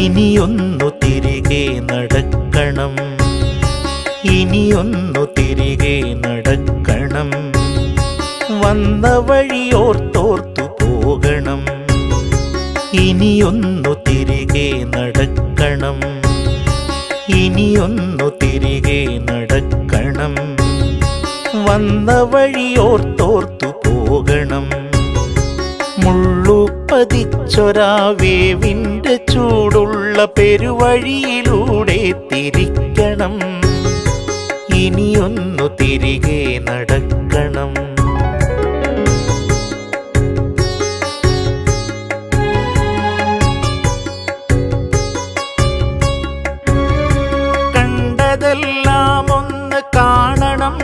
ഇനിയൊന്നു തിരികെ നടക്കണം, ഇനിയൊന്നു തിരികെ നടക്കണം. വന്ന വഴിയോർത്തോർത്തു പോകണം, ഇനിയൊന്നു തിരികെ നടക്കണം, ഇനിയൊന്നു തിരികെ നടക്കണം. വന്ന വഴിയോർത്തോർത്തു പോകണം. മുള്ളുപതിച്ചൊരാ വേവിൻ്റെ ചൂടുള്ള പെരുവഴിയിലൂടെ തിരിക്കണം, ഇനിയൊന്നു തിരികെ നടക്കണം. കണ്ടതെല്ലാം ഒന്ന് കാണണം,